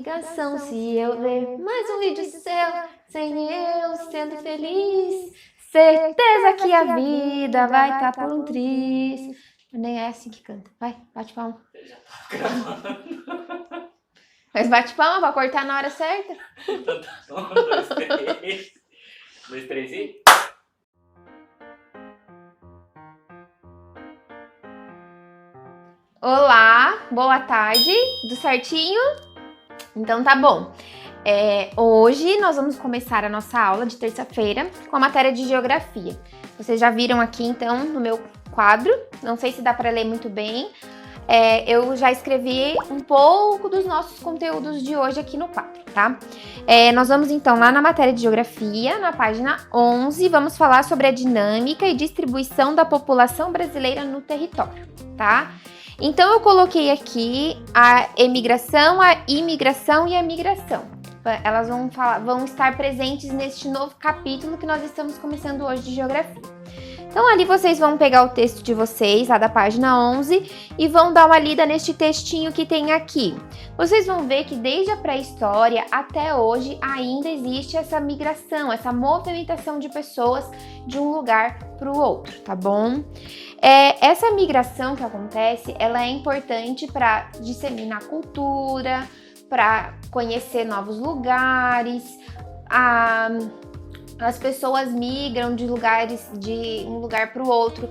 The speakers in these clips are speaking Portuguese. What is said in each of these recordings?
Ligação, se eu ver mais um vídeo seu, sem eu sendo feliz, certeza que a vida vai estar por um triz. Nem é assim que canta. Vai, bate palma. Eu já tava gravando. Mas bate palma pra cortar na hora certa. Então tá bom, 2, 3. 2, 3 e... Olá, boa tarde, tudo certinho? Então tá bom. Hoje nós vamos começar a nossa aula de terça-feira com a matéria de geografia. Vocês já viram aqui então no meu quadro, não sei se dá para ler muito bem. Eu já escrevi um pouco dos nossos conteúdos de hoje aqui no quadro, tá? Nós vamos então lá na matéria de geografia, na página 11, vamos falar sobre a dinâmica e distribuição da população brasileira no território, tá? Então eu coloquei aqui a emigração, a imigração e a migração. Elas vão estar presentes neste novo capítulo que nós estamos começando hoje de geografia. Então ali vocês vão pegar o texto de vocês, lá da página 11, e vão dar uma lida neste textinho que tem aqui. Vocês vão ver que desde a pré-história até hoje ainda existe essa migração, essa movimentação de pessoas de um lugar para o outro, tá bom? Essa migração que acontece, ela é importante para disseminar cultura, para conhecer novos lugares. As pessoas migram de um lugar para o outro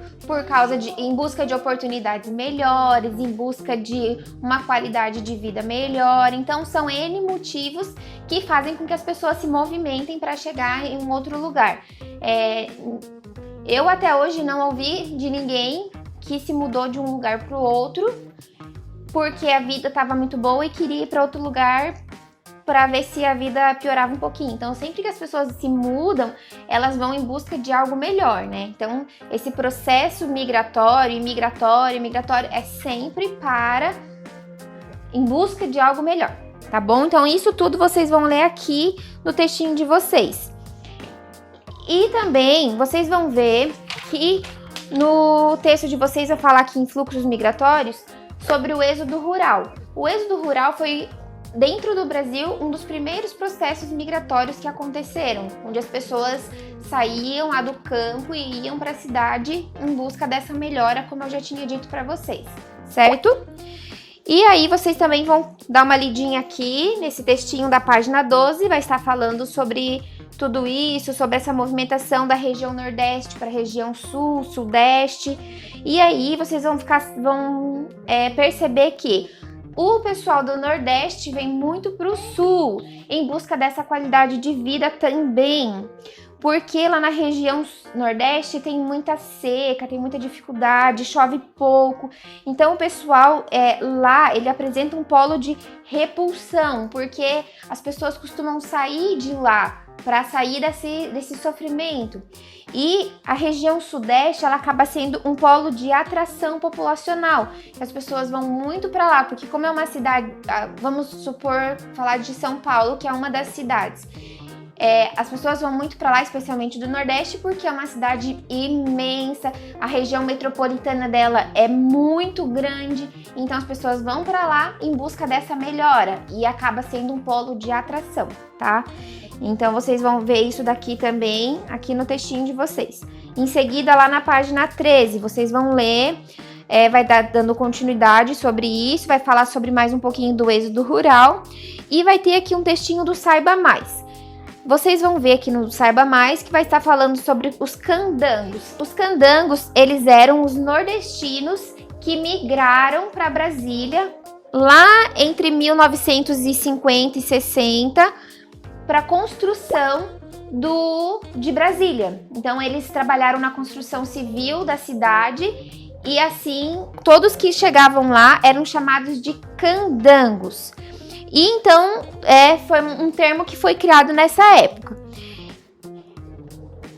em busca de oportunidades melhores, em busca de uma qualidade de vida melhor. Então são N motivos que fazem com que as pessoas se movimentem para chegar em um outro lugar. Eu até hoje não ouvi de ninguém que se mudou de um lugar para o outro porque a vida estava muito boa e queria ir para outro lugar para ver se a vida piorava um pouquinho. Então, sempre que as pessoas se mudam, elas vão em busca de algo melhor, né? Então, esse processo migratório é sempre em busca de algo melhor, tá bom? Então, isso tudo vocês vão ler aqui no textinho de vocês. E também, vocês vão ver que no texto de vocês eu falo aqui em fluxos migratórios sobre o êxodo rural. O êxodo rural foi, dentro do Brasil, um dos primeiros processos migratórios que aconteceram, onde as pessoas saíam lá do campo e iam para a cidade em busca dessa melhora, como eu já tinha dito para vocês, certo? E aí vocês também vão dar uma lidinha aqui nesse textinho da página 12, vai estar falando sobre tudo isso, sobre essa movimentação da região Nordeste para a região Sul, Sudeste. E aí vocês vão perceber que o pessoal do Nordeste vem muito para o Sul, em busca dessa qualidade de vida também. Porque lá na região Nordeste tem muita seca, tem muita dificuldade, chove pouco. Então o pessoal lá, ele apresenta um polo de repulsão, porque as pessoas costumam sair de lá para sair desse sofrimento. E a região Sudeste, ela acaba sendo um polo de atração populacional. As pessoas vão muito para lá, porque como é uma cidade, vamos supor, falar de São Paulo, que é uma das cidades. As pessoas vão muito para lá, especialmente do Nordeste, porque é uma cidade imensa, a região metropolitana dela é muito grande, então as pessoas vão para lá em busca dessa melhora e acaba sendo um polo de atração, tá? Então vocês vão ver isso daqui também, aqui no textinho de vocês. Em seguida, lá na página 13, vocês vão ler, vai dando continuidade sobre isso, vai falar sobre mais um pouquinho do êxodo rural e vai ter aqui um textinho do Saiba Mais. Vocês vão ver aqui no Saiba Mais que vai estar falando sobre os candangos. Os candangos, eles eram os nordestinos que migraram para Brasília lá entre 1950 e 60 para a construção de Brasília. Então, eles trabalharam na construção civil da cidade e assim, todos que chegavam lá eram chamados de candangos. E então, foi um termo que foi criado nessa época.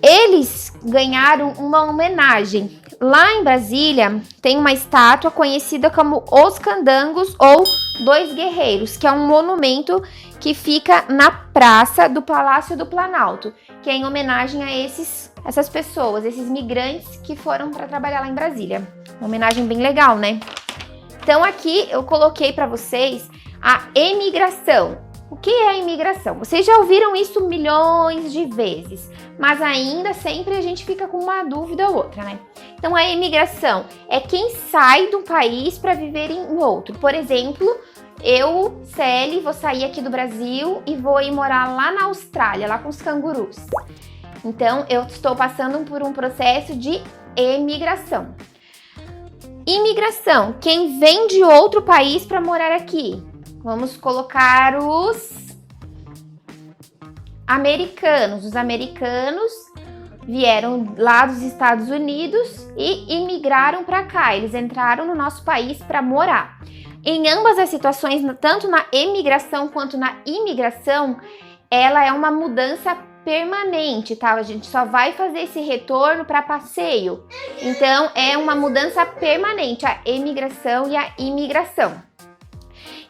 Eles ganharam uma homenagem. Lá em Brasília, tem uma estátua conhecida como Os Candangos ou Dois Guerreiros, que é um monumento que fica na praça do Palácio do Planalto, que é em homenagem a essas pessoas, esses migrantes que foram para trabalhar lá em Brasília. Uma homenagem bem legal, né? Então aqui eu coloquei para vocês A emigração. O que é a imigração? Vocês já ouviram isso milhões de vezes, mas ainda sempre a gente fica com uma dúvida ou outra, né? Então, a imigração é quem sai do país para viver em outro. Por exemplo, eu, Celi, vou sair aqui do Brasil e vou ir morar lá na Austrália, lá com os cangurus. Então, eu estou passando por um processo de emigração. Imigração, quem vem de outro país para morar aqui. Vamos colocar os americanos. Os americanos vieram lá dos Estados Unidos e imigraram para cá. Eles entraram no nosso país para morar. Em ambas as situações, tanto na emigração quanto na imigração, ela é uma mudança permanente, tá? A gente só vai fazer esse retorno para passeio. Então, é uma mudança permanente, a emigração e a imigração.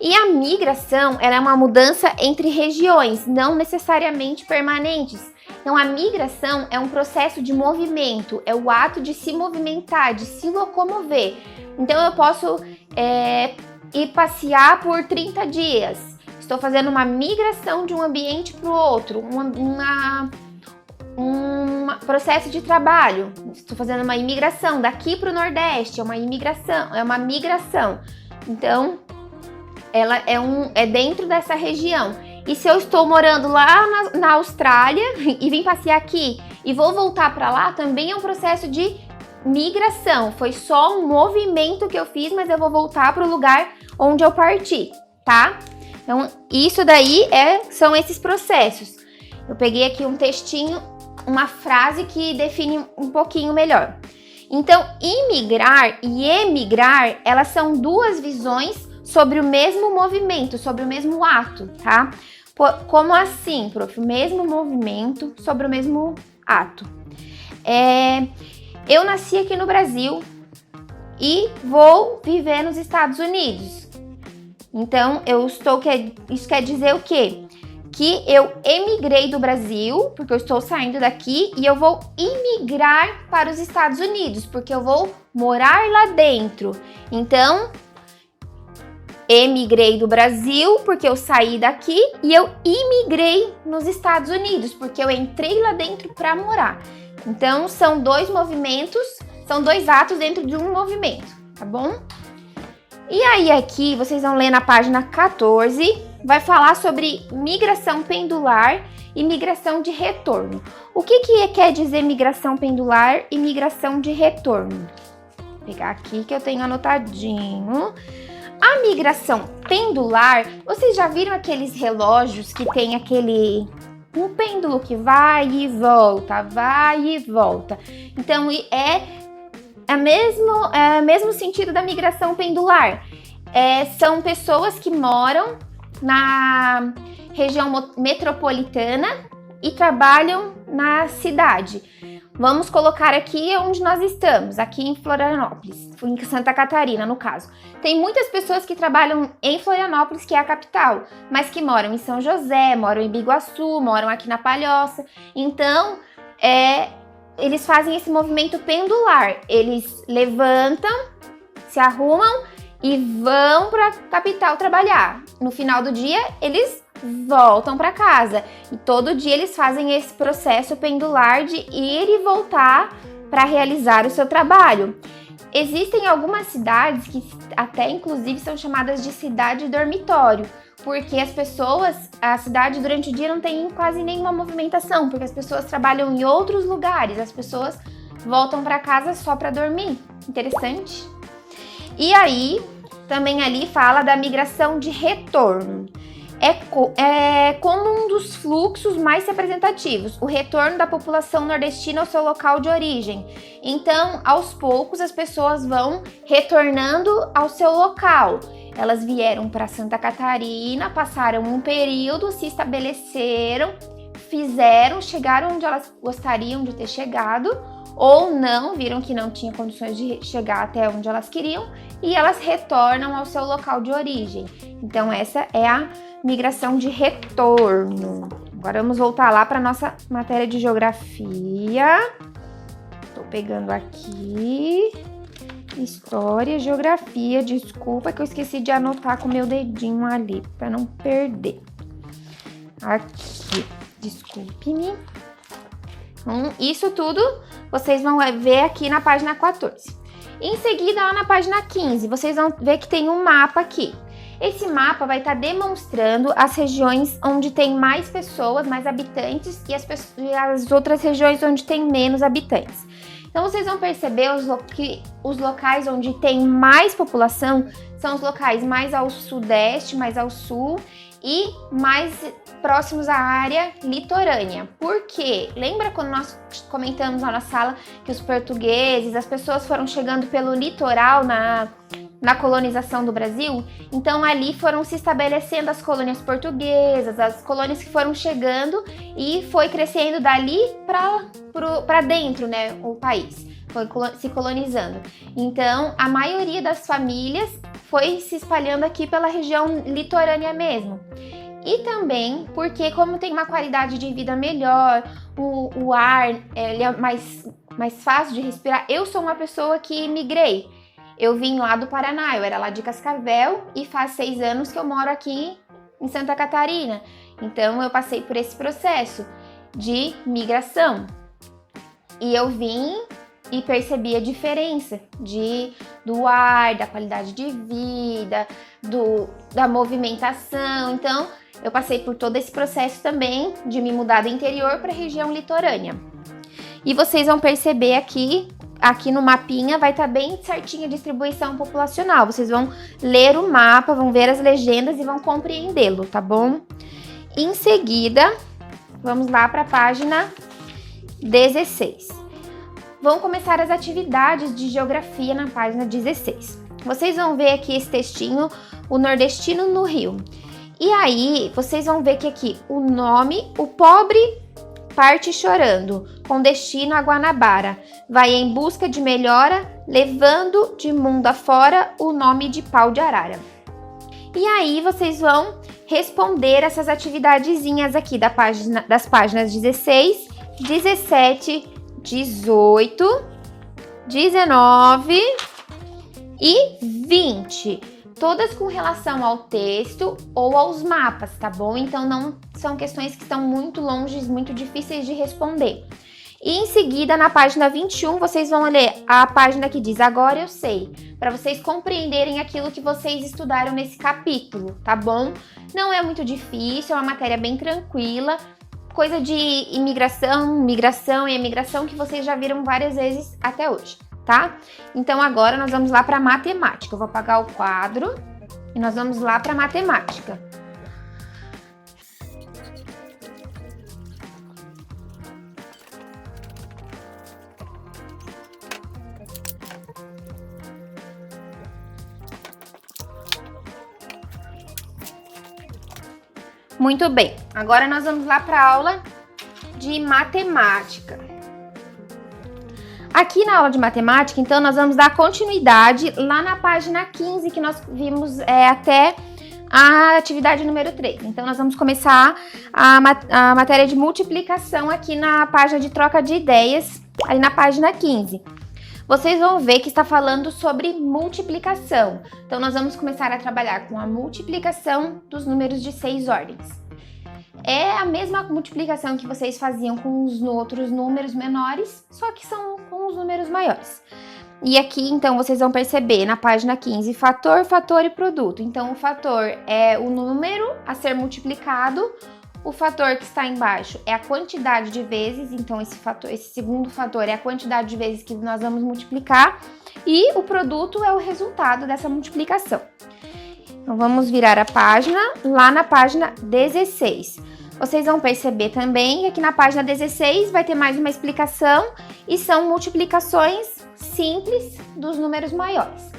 E a migração, ela é uma mudança entre regiões, não necessariamente permanentes. Então, a migração é um processo de movimento, é o ato de se movimentar, de se locomover. Então, eu posso ir passear por 30 dias. Estou fazendo uma migração de um ambiente para o outro, um processo de trabalho. Estou fazendo uma imigração daqui para o Nordeste, é uma migração. Então, ela é dentro dessa região. E se eu estou morando lá na Austrália e vim passear aqui e vou voltar para lá, também é um processo de migração. Foi só um movimento que eu fiz, mas eu vou voltar para o lugar onde eu parti, tá? Então, isso daí são esses processos. Eu peguei aqui um textinho, uma frase que define um pouquinho melhor. Então, imigrar e emigrar, elas são duas visões sobre o mesmo movimento, sobre o mesmo ato, tá? Como assim, prof? O mesmo movimento sobre o mesmo ato. Eu nasci aqui no Brasil e vou viver nos Estados Unidos. Então, isso quer dizer o quê? Que eu emigrei do Brasil, porque eu estou saindo daqui, e eu vou imigrar para os Estados Unidos, porque eu vou morar lá dentro. Então, emigrei do Brasil, porque eu saí daqui, e eu imigrei nos Estados Unidos, porque eu entrei lá dentro para morar. Então, são dois movimentos, são dois atos dentro de um movimento, tá bom? E aí aqui, vocês vão ler na página 14, vai falar sobre migração pendular e migração de retorno. O que quer dizer migração pendular e migração de retorno? Vou pegar aqui que eu tenho anotadinho. A migração pendular, vocês já viram aqueles relógios que tem um pêndulo que vai e volta, vai e volta. Então, é o mesmo sentido da migração pendular. São pessoas que moram na região metropolitana e trabalham na cidade. Vamos colocar aqui onde nós estamos, aqui em Florianópolis, em Santa Catarina, no caso. Tem muitas pessoas que trabalham em Florianópolis, que é a capital, mas que moram em São José, moram em Biguaçu, moram aqui na Palhoça. Então, eles fazem esse movimento pendular. Eles levantam, se arrumam e vão para a capital trabalhar. No final do dia, eles voltam para casa. E todo dia eles fazem esse processo pendular de ir e voltar para realizar o seu trabalho. Existem algumas cidades que até inclusive são chamadas de cidade dormitório, porque a cidade durante o dia não tem quase nenhuma movimentação, porque as pessoas trabalham em outros lugares, as pessoas voltam para casa só para dormir. Interessante? E aí, também ali fala da migração de retorno. É como um dos fluxos mais representativos, o retorno da população nordestina ao seu local de origem. Então, aos poucos, as pessoas vão retornando ao seu local. Elas vieram para Santa Catarina, passaram um período, se estabeleceram, chegaram onde elas gostariam de ter chegado, ou não, viram que não tinha condições de chegar até onde elas queriam, e elas retornam ao seu local de origem. Então, essa é a migração de retorno. Agora vamos voltar lá para nossa matéria de geografia. Estou pegando aqui. História, geografia, desculpa que eu esqueci de anotar com o meu dedinho ali, para não perder. Aqui, desculpe-me. Isso tudo vocês vão ver aqui na página 14. Em seguida, lá na página 15, vocês vão ver que tem um mapa aqui. Esse mapa vai estar demonstrando as regiões onde tem mais pessoas, mais habitantes, e as outras regiões onde tem menos habitantes. Então, vocês vão perceber que os locais onde tem mais população são os locais mais ao sudeste, mais ao sul e mais próximos à área litorânea. Por quê? Lembra quando nós comentamos lá na sala que os portugueses, as pessoas foram chegando pelo litoral na colonização do Brasil? Então ali foram se estabelecendo as colônias portuguesas, as colônias que foram chegando e foi crescendo dali para dentro, né, o país, foi se colonizando. Então a maioria das famílias foi se espalhando aqui pela região litorânea mesmo. E também porque como tem uma qualidade de vida melhor, o ar ele é mais fácil de respirar. Eu sou uma pessoa que migrei. Eu vim lá do Paraná, eu era lá de Cascavel e faz 6 anos que eu moro aqui em Santa Catarina. Então eu passei por esse processo de migração. E eu vim e percebi a diferença do ar, da qualidade de vida, da movimentação. Então eu passei por todo esse processo também de me mudar do interior para a região litorânea. E vocês vão perceber aqui no mapinha vai estar bem certinha a distribuição populacional. Vocês vão ler o mapa, vão ver as legendas e vão compreendê-lo, tá bom? Em seguida, vamos lá para a página 16. Vão começar as atividades de geografia na página 16. Vocês vão ver aqui esse textinho, o nordestino no Rio. E aí, vocês vão ver que aqui o nome, o pobre parte chorando, com destino a Guanabara. Vai em busca de melhora, levando de mundo afora o nome de pau de arara. E aí, vocês vão responder essas atividadezinhas aqui das páginas 16, 17, 18, 19 e 20. Todas com relação ao texto ou aos mapas, tá bom? Então não são questões que estão muito longe, muito difíceis de responder. E em seguida, na página 21, vocês vão ler a página que diz Agora eu sei, para vocês compreenderem aquilo que vocês estudaram nesse capítulo, tá bom? Não é muito difícil, é uma matéria bem tranquila, coisa de imigração, migração e emigração que vocês já viram várias vezes até hoje. Tá? Então agora nós vamos lá para matemática. Eu vou apagar o quadro e nós vamos lá para matemática. Muito bem. Agora nós vamos lá para a aula de matemática. Aqui na aula de matemática, então, nós vamos dar continuidade lá na página 15, que nós vimos até a atividade número 3. Então, nós vamos começar a matéria de multiplicação aqui na página de troca de ideias, ali na página 15. Vocês vão ver que está falando sobre multiplicação. Então, nós vamos começar a trabalhar com a multiplicação dos números de 6 ordens. É a mesma multiplicação que vocês faziam com os outros números menores, só que são com os números maiores. E aqui, então, vocês vão perceber na página 15, fator, fator e produto. Então, o fator é o número a ser multiplicado, o fator que está embaixo é a quantidade de vezes, então esse segundo fator é a quantidade de vezes que nós vamos multiplicar, e o produto é o resultado dessa multiplicação. Então, vamos virar a página, lá na página 16. Vocês vão perceber também que aqui na página 16 vai ter mais uma explicação e são multiplicações simples dos números maiores.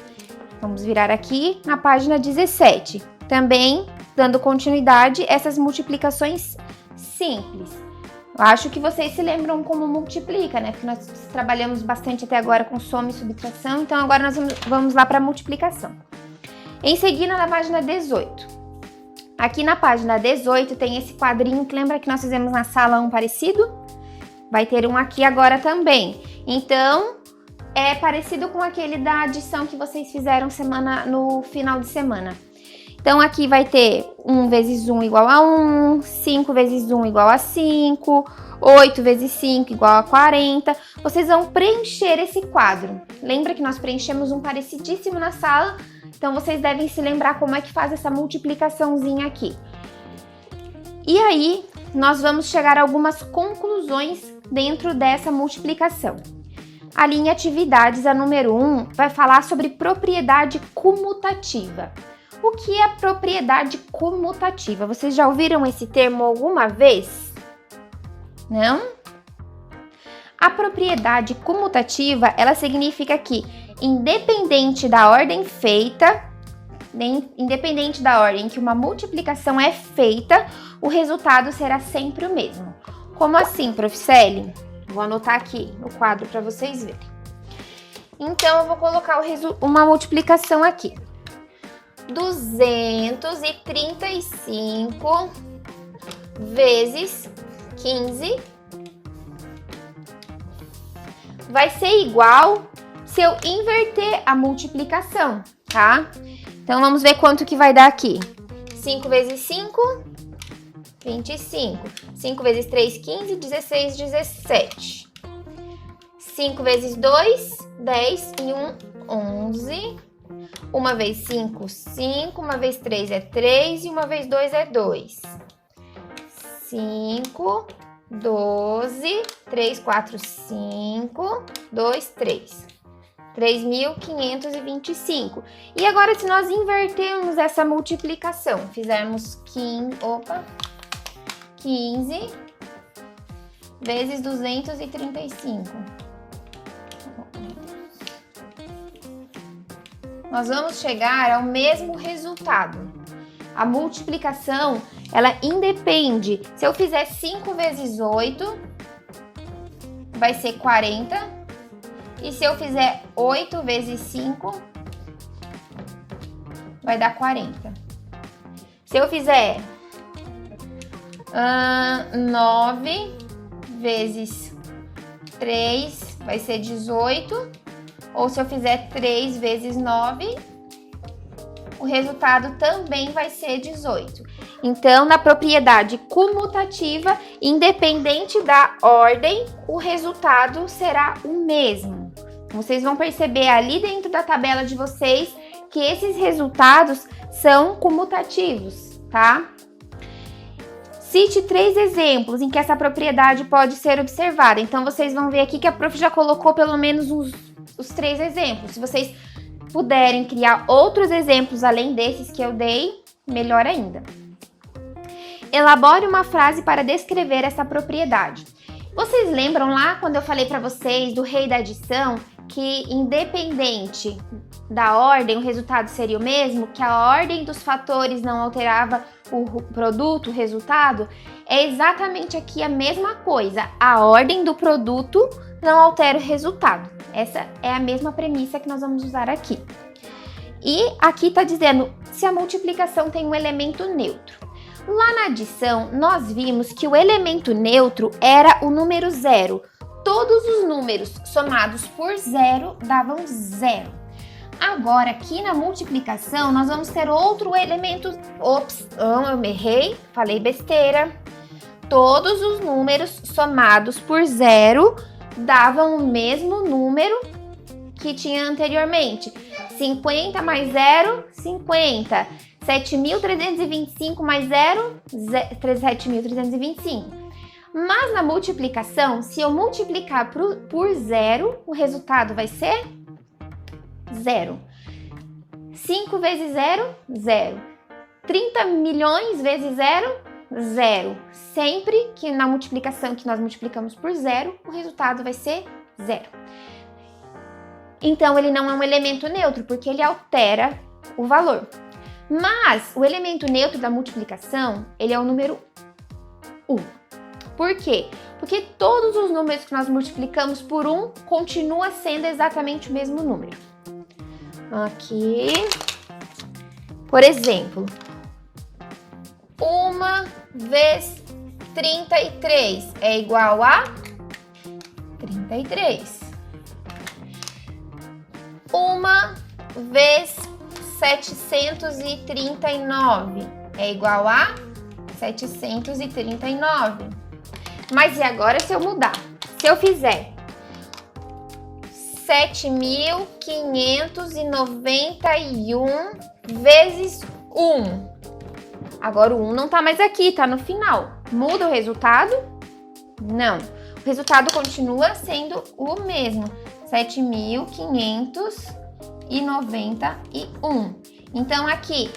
Vamos virar aqui na página 17. Também dando continuidade essas multiplicações simples. Eu acho que vocês se lembram como multiplica, né? Porque nós trabalhamos bastante até agora com soma e subtração, então agora nós vamos lá para a multiplicação. Em seguida, na página 18. Aqui na página 18 tem esse quadrinho que lembra que nós fizemos na sala um parecido? Vai ter um aqui agora também. Então, é parecido com aquele da adição que vocês fizeram no final de semana. Então, aqui vai ter 1 vezes 1 igual a 1, 5 vezes 1 igual a 5, 8 vezes 5 igual a 40. Vocês vão preencher esse quadro. Lembra que nós preenchemos um parecidíssimo na sala? Então, vocês devem se lembrar como é que faz essa multiplicaçãozinha aqui. E aí, nós vamos chegar a algumas conclusões dentro dessa multiplicação. A linha Atividades, a número 1, vai falar sobre propriedade comutativa. O que é propriedade comutativa? Vocês já ouviram esse termo alguma vez? Não? A propriedade comutativa, ela significa que, independente da ordem feita, independente da ordem que uma multiplicação é feita, o resultado será sempre o mesmo. Como assim, Prof. Celi? Vou anotar aqui no quadro para vocês verem. Então, eu vou colocar uma multiplicação aqui. 235 vezes 15 vai ser igual se eu inverter a multiplicação, tá? Então, vamos ver quanto que vai dar aqui. 5 vezes 5, 25. 5 vezes 3, 15, 16, 17. 5 vezes 2, 10 e 1, 11. 1 vez 5, 5. 1 vez 3 é 3 e 1 vez 2 é 2. 5, 12, 3, 4, 5, 2, 3. 3.525. E agora, se nós invertermos essa multiplicação, fizermos 15 vezes 235. Nós vamos chegar ao mesmo resultado. A multiplicação, ela independe. Se eu fizer 5 vezes 8, vai ser 40. E se eu fizer 8 vezes 5, vai dar 40. Se eu fizer 9 vezes 3, vai ser 18. Ou se eu fizer 3 vezes 9, o resultado também vai ser 18. Então, na propriedade comutativa, independente da ordem, o resultado será o mesmo. Vocês vão perceber ali dentro da tabela de vocês que esses resultados são comutativos, tá? Cite 3 exemplos em que essa propriedade pode ser observada. Então, vocês vão ver aqui que a prof já colocou pelo menos os 3 exemplos. Se vocês puderem criar outros exemplos além desses que eu dei, melhor ainda. Elabore uma frase para descrever essa propriedade. Vocês lembram lá quando eu falei para vocês do rei da adição, que independente da ordem, o resultado seria o mesmo, que a ordem dos fatores não alterava o produto, o resultado? É exatamente aqui a mesma coisa. A ordem do produto não altera o resultado. Essa é a mesma premissa que nós vamos usar aqui. E aqui está dizendo se a multiplicação tem um elemento neutro. Lá na adição, nós vimos que o elemento neutro era o número 0. Todos os números somados por 0 davam 0. Agora, aqui na multiplicação, nós vamos ter outro elemento. Ops, eu errei, falei besteira. Todos os números somados por 0 davam o mesmo número que tinha anteriormente. 50 mais 0, 50. 7.325 mais 0, 7.325. Mas na multiplicação, se eu multiplicar por 0, o resultado vai ser 0. 5 vezes 0, 0. 30 milhões vezes 0, 0. Sempre que na multiplicação que nós multiplicamos por 0, o resultado vai ser 0. Então, ele não é um elemento neutro, porque ele altera o valor. Mas o elemento neutro da multiplicação, ele é o número 1. Por quê? Porque todos os números que nós multiplicamos por 1 continua sendo exatamente o mesmo número. Aqui, por exemplo, 1 vezes 33 é igual a 33. 1 vezes 739 é igual a 739. Mas e agora se eu mudar? Se eu fizer 7.591 vezes 1. Agora o 1 não tá mais aqui, tá no final. Muda o resultado? Não. O resultado continua sendo o mesmo. 7.591. Então aqui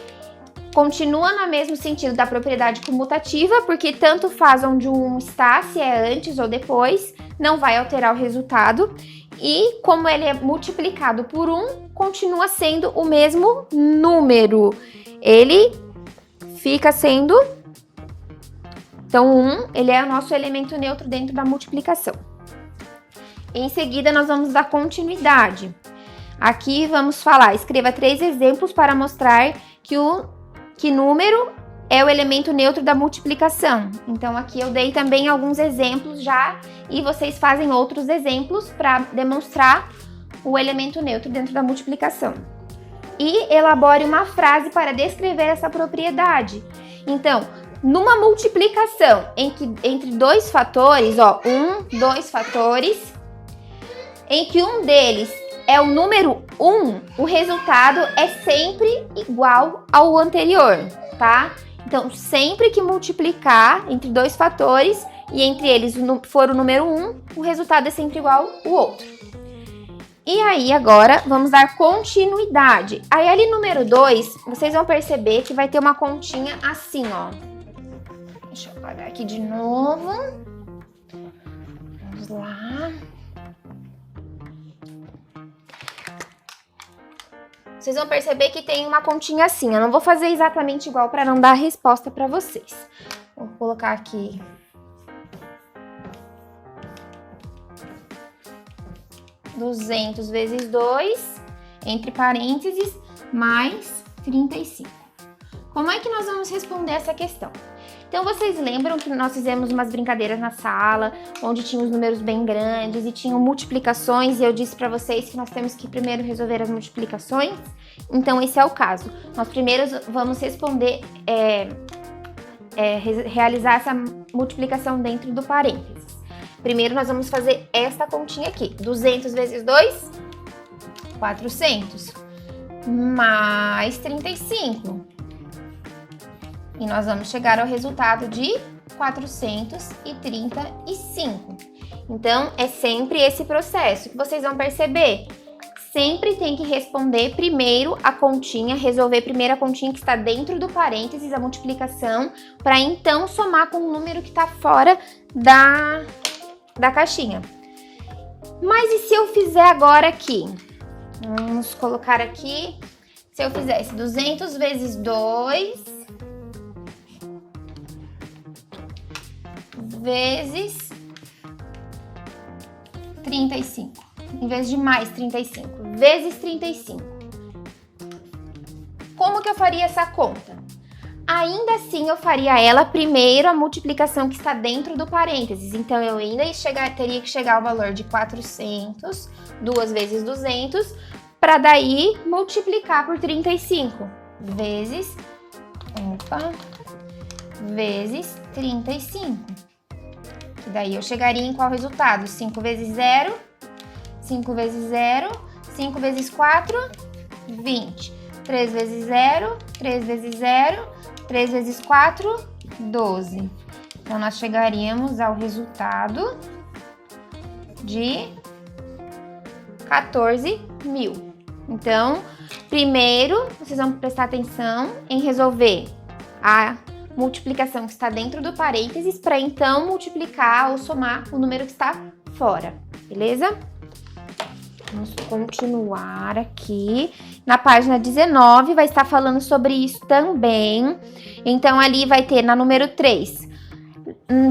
continua no mesmo sentido da propriedade comutativa, porque tanto faz onde o 1 está, se é antes ou depois, não vai alterar o resultado. E como ele é multiplicado por 1, continua sendo o mesmo número. Ele fica sendo... Então, o 1, ele é o nosso elemento neutro dentro da multiplicação. Em seguida, nós vamos dar continuidade. Aqui vamos falar, escreva 3 exemplos para mostrar que número é o elemento neutro da multiplicação. Então, aqui eu dei também alguns exemplos já, e vocês fazem outros exemplos para demonstrar o elemento neutro dentro da multiplicação. E elabore uma frase para descrever essa propriedade. Então, numa multiplicação entre dois fatores, ó, 2 fatores, em que um deles é o número 1, o resultado é sempre igual ao anterior, tá? Então, sempre que multiplicar entre 2 fatores e entre eles for o número 1, o resultado é sempre igual ao outro. E aí, agora, vamos dar continuidade. Aí, ali número 2, vocês vão perceber que vai ter uma continha assim, ó. Deixa eu apagar aqui de novo. Vamos lá. Vocês vão perceber que tem uma continha assim. Eu não vou fazer exatamente igual para não dar a resposta para vocês. Vou colocar aqui. $200 vezes 2, entre parênteses, mais 35. Como é que nós vamos responder essa questão? Então, vocês lembram que nós fizemos umas brincadeiras na sala, onde tinha os números bem grandes e tinham multiplicações, e eu disse para vocês que nós temos que primeiro resolver as multiplicações? Então, esse é o caso. Nós primeiro vamos responder, realizar essa multiplicação dentro do parênteses. Primeiro, nós vamos fazer esta continha aqui. 200 vezes 2, 400, mais 35. E nós vamos chegar ao resultado de 435. Então, é sempre esse processo que vocês vão perceber. Sempre tem que responder primeiro a continha, resolver primeiro a continha que está dentro do parênteses, a multiplicação, para então somar com o número que está fora da caixinha. Mas e se eu fizer agora aqui? Vamos colocar aqui, se eu fizesse 200 vezes 2... vezes 35, em vez de mais 35, vezes 35. Como que eu faria essa conta? Ainda assim, eu faria ela primeiro a multiplicação que está dentro do parênteses. Então, eu ainda teria que chegar ao valor de 400, 2 vezes 200, para daí multiplicar por 35, vezes 35. E daí eu chegaria em qual resultado? 5 vezes 0, 5 vezes 0, 5 vezes 4, 20. 3 vezes 0, 3 vezes 0, 3 vezes 4, 12. Então, nós chegaríamos ao resultado de 14.000. Então, primeiro, vocês vão prestar atenção em resolver a multiplicação que está dentro do parênteses para então multiplicar ou somar o número que está fora, beleza? Vamos continuar aqui. Na página 19 vai estar falando sobre isso também. Então, ali vai ter na número 3.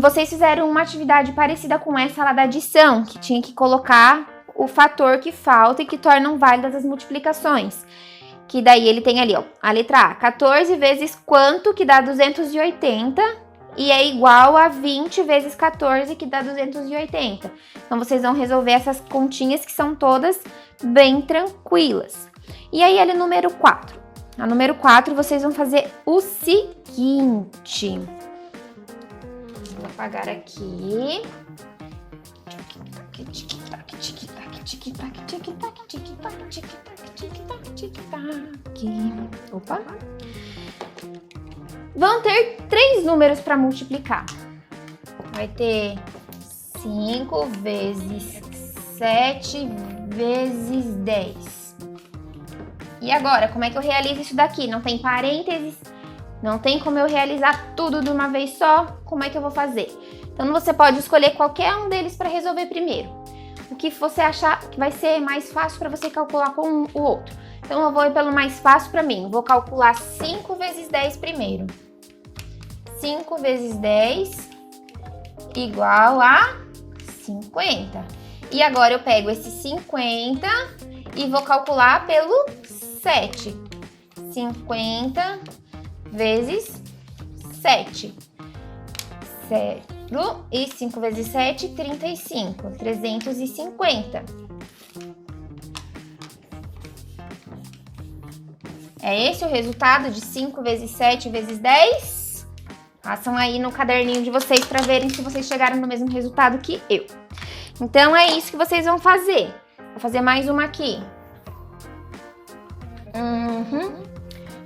Vocês fizeram uma atividade parecida com essa lá da adição, que tinha que colocar o fator que falta e que tornam válidas as multiplicações. Que daí ele tem ali, ó, a letra A, 14 vezes quanto, que dá 280, e é igual a 20 vezes 14, que dá 280. Então, vocês vão resolver essas continhas que são todas bem tranquilas. E aí, a número 4. A número 4, vocês vão fazer o seguinte. Vou apagar aqui. Tic-tac, tic-tac, tic-tac, tic-tac, tic-tac, tic-tac, tic-tac, tic-tac. Opa. Vão ter 3 números para multiplicar. Vai ter 5 vezes 7 vezes 10. E agora, como é que eu realizo isso daqui? Não tem parênteses, não tem como eu realizar tudo de uma vez só. Como é que eu vou fazer? Então, você pode escolher qualquer um deles para resolver primeiro. O que você achar que vai ser mais fácil para você calcular com o outro. Então, eu vou ir pelo mais fácil para mim. Vou calcular 5 vezes 10 primeiro. 5 vezes 10 igual a 50. E agora eu pego esse 50 e vou calcular pelo 7. 50 vezes 7. 0 e 5 vezes 7, 35. 350. É esse o resultado de 5 vezes 7 vezes 10? Façam aí no caderninho de vocês para verem se vocês chegaram no mesmo resultado que eu. Então, é isso que vocês vão fazer. Vou fazer mais uma aqui.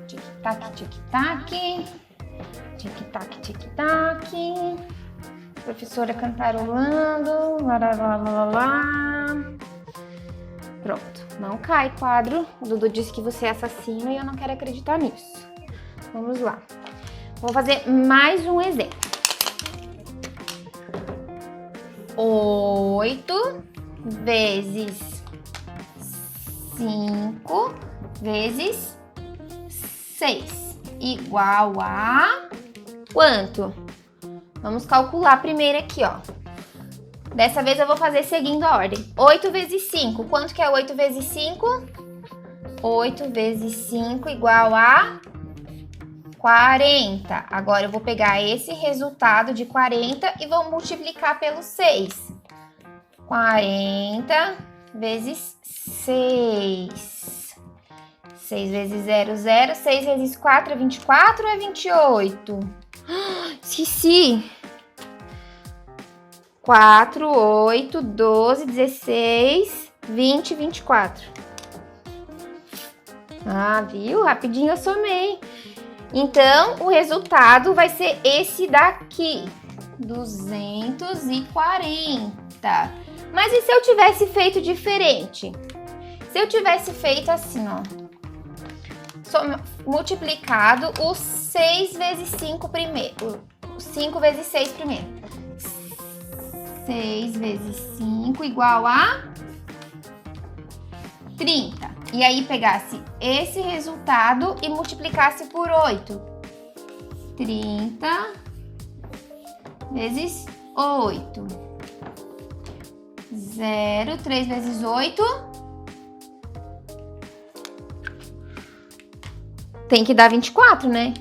Tic-tac, tic-tac. Tic-tac, tic-tac. Professora cantarolando. Lá, lá, lá, lá, lá. Pronto. Não cai quadro. O Dudu disse que você é assassino e eu não quero acreditar nisso. Vamos lá. Vou fazer mais um exemplo. 8 vezes 5 vezes 6 igual a quanto? Vamos calcular primeiro aqui, ó. Dessa vez eu vou fazer seguindo a ordem. 8 vezes 5. Quanto que é 8 vezes 5? 8 vezes 5 igual a 40. Agora eu vou pegar esse resultado de 40 e vou multiplicar pelo 6. 40 vezes 6. 6 vezes 0, 0. 6 vezes 4 é 24 ou é 28? Esqueci. 4, 8, 12, 16, 20, 24. Ah, viu? Rapidinho eu somei. Então, o resultado vai ser esse daqui, 240. Mas e se eu tivesse feito diferente? Se eu tivesse feito assim, ó, multiplicado o 6 vezes 5 primeiro, o 5 vezes 6 primeiro. 6 vezes 5 igual a 30. E aí pegasse esse resultado e multiplicasse por 8. 30 vezes 8. 0, 3 vezes 8. Tem que dar 24, né?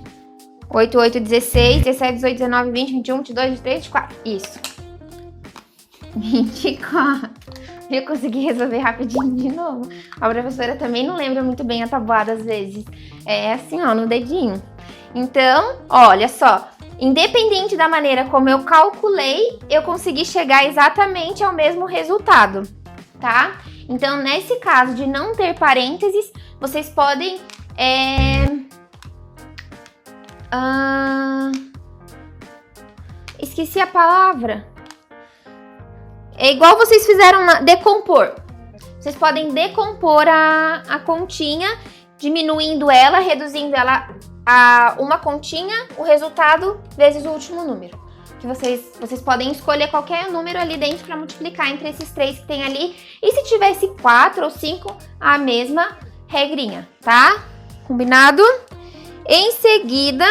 8, 8, 16, 17, 18, 19, 20, 21, 22, 23, 24. Isso. 24. Eu consegui resolver rapidinho de novo. A professora também não lembra muito bem a tabuada às vezes. É assim, ó, no dedinho. Então, olha só. Independente da maneira como eu calculei, eu consegui chegar exatamente ao mesmo resultado, tá? Então, nesse caso de não ter parênteses, vocês podem... Esqueci a palavra. É igual vocês fizeram decompor. Vocês podem decompor a continha, diminuindo ela, reduzindo ela a uma continha, o resultado vezes o último número. Que vocês podem escolher qualquer número ali dentro para multiplicar entre esses 3 que tem ali. E se tivesse 4 ou 5, a mesma regrinha, tá? Combinado? Em seguida,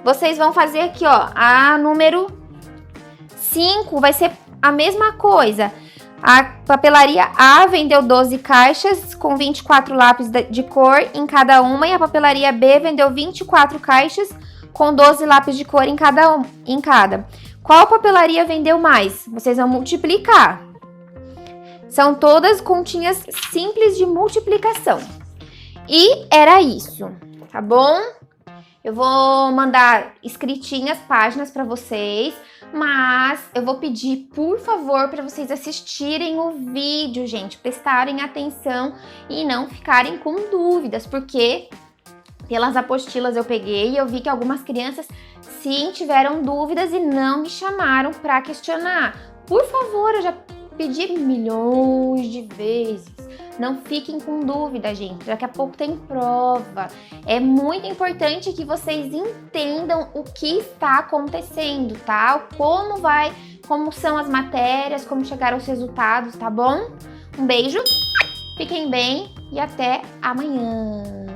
vocês vão fazer aqui, ó, a número 5 vai ser a mesma coisa. A papelaria A vendeu 12 caixas com 24 lápis de cor em cada uma e a papelaria B vendeu 24 caixas com 12 lápis de cor em cada. Qual papelaria vendeu mais? Vocês vão multiplicar. São todas continhas simples de multiplicação. E era isso, tá bom? Eu vou mandar escritinhas páginas para vocês, mas eu vou pedir, por favor, para vocês assistirem o vídeo, gente, prestarem atenção e não ficarem com dúvidas, porque pelas apostilas eu peguei e eu vi que algumas crianças sim tiveram dúvidas e não me chamaram para questionar. Por favor, eu já pedi milhões de vezes. Não fiquem com dúvida, gente. Daqui a pouco tem prova. É muito importante que vocês entendam o que está acontecendo, tá? Como são as matérias, como chegaram os resultados, tá bom? Um beijo, fiquem bem e até amanhã.